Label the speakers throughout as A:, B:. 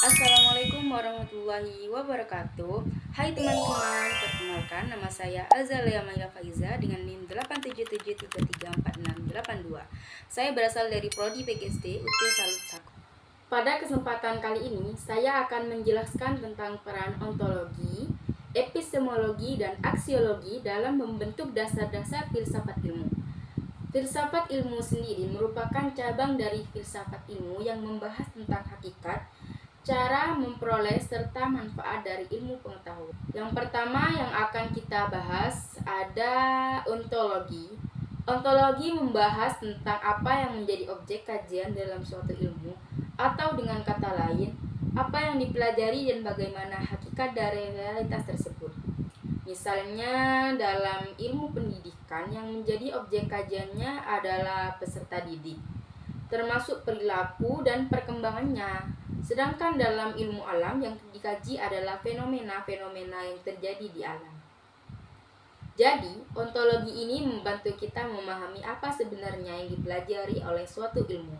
A: Assalamualaikum warahmatullahi wabarakatuh. Hai teman-teman, perkenalkan nama saya Azalia Maya Faiza dengan NIM 877334682. Saya berasal dari Prodi PGSD UT Salut Sako. Pada kesempatan kali ini, saya akan menjelaskan tentang peran ontologi, epistemologi, dan aksiologi dalam membentuk dasar-dasar filsafat ilmu. Filsafat ilmu sendiri merupakan cabang dari filsafat ilmu yang membahas tentang hakikat, cara memperoleh serta manfaat dari ilmu pengetahuan. Yang pertama yang akan kita bahas ada ontologi. Ontologi membahas tentang apa yang menjadi objek kajian dalam suatu ilmu, atau dengan kata lain, apa yang dipelajari dan bagaimana hakikat dari realitas tersebut. Misalnya dalam ilmu pendidikan yang menjadi objek kajiannya adalah peserta didik, termasuk perilaku dan perkembangannya. Sedangkan dalam ilmu alam yang dikaji adalah fenomena-fenomena yang terjadi di alam. Jadi, ontologi ini membantu kita memahami apa sebenarnya yang dipelajari oleh suatu ilmu.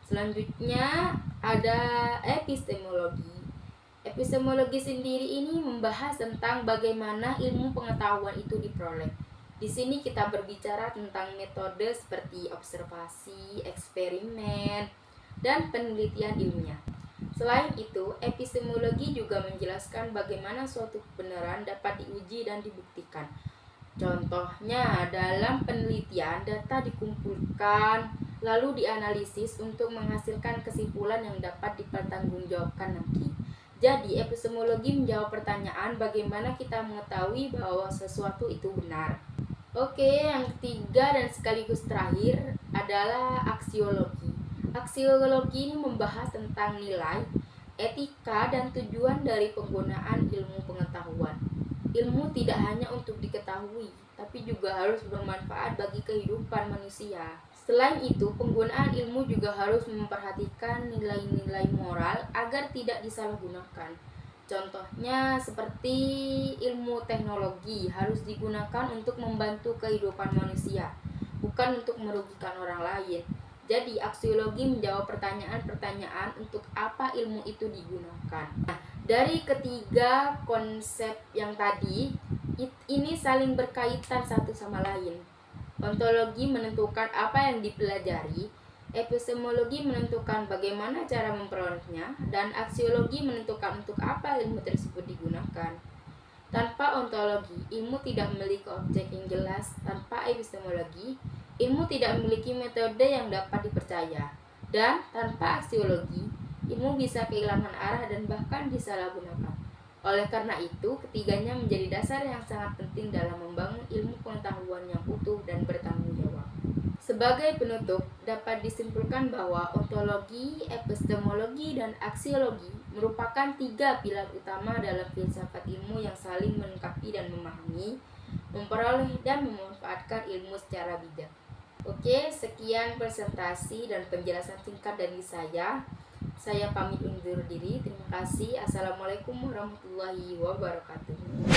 A: Selanjutnya ada epistemologi. Epistemologi sendiri ini membahas tentang bagaimana ilmu pengetahuan itu diperoleh. Di sini kita berbicara tentang metode seperti observasi, eksperimen, dan penelitian ilmiah. Selain itu, epistemologi juga menjelaskan bagaimana suatu kebenaran dapat diuji dan dibuktikan. Contohnya, dalam penelitian data dikumpulkan lalu dianalisis untuk menghasilkan kesimpulan yang dapat dipertanggungjawabkan nanti. Jadi, epistemologi menjawab pertanyaan bagaimana kita mengetahui bahwa sesuatu itu benar. Oke, yang ketiga dan sekaligus terakhir adalah aksiologi. Aksiologi ini membahas tentang nilai, etika, dan tujuan dari penggunaan ilmu pengetahuan. Ilmu tidak hanya untuk diketahui, tapi juga harus bermanfaat bagi kehidupan manusia. Selain itu, penggunaan ilmu juga harus memperhatikan nilai-nilai moral agar tidak disalahgunakan. Contohnya seperti ilmu teknologi harus digunakan untuk membantu kehidupan manusia, bukan untuk merugikan orang lain. Jadi aksiologi menjawab pertanyaan-pertanyaan untuk apa ilmu itu digunakan. Nah, dari ketiga konsep yang tadi, ini saling berkaitan satu sama lain. Ontologi menentukan apa yang dipelajari, epistemologi menentukan bagaimana cara memperolehnya, dan aksiologi menentukan untuk apa ilmu tersebut digunakan. Tanpa ontologi, ilmu tidak memiliki objek yang jelas. Tanpa epistemologi, ilmu tidak memiliki metode yang dapat dipercaya. Dan tanpa aksiologi, ilmu bisa kehilangan arah dan bahkan disalahgunakan. Oleh karena itu, ketiganya menjadi dasar yang sangat penting dalam membangun ilmu pengetahuan yang utuh dan bertanggung jawab. Sebagai penutup, dapat disimpulkan bahwa ontologi, epistemologi, dan aksiologi merupakan tiga pilar utama dalam filsafat ilmu yang saling melengkapi dan memahami, memperoleh, dan memanfaatkan ilmu secara bijak. Oke, sekian presentasi dan penjelasan singkat dari saya. Saya pamit undur diri. Terima kasih. Assalamualaikum warahmatullahi wabarakatuh.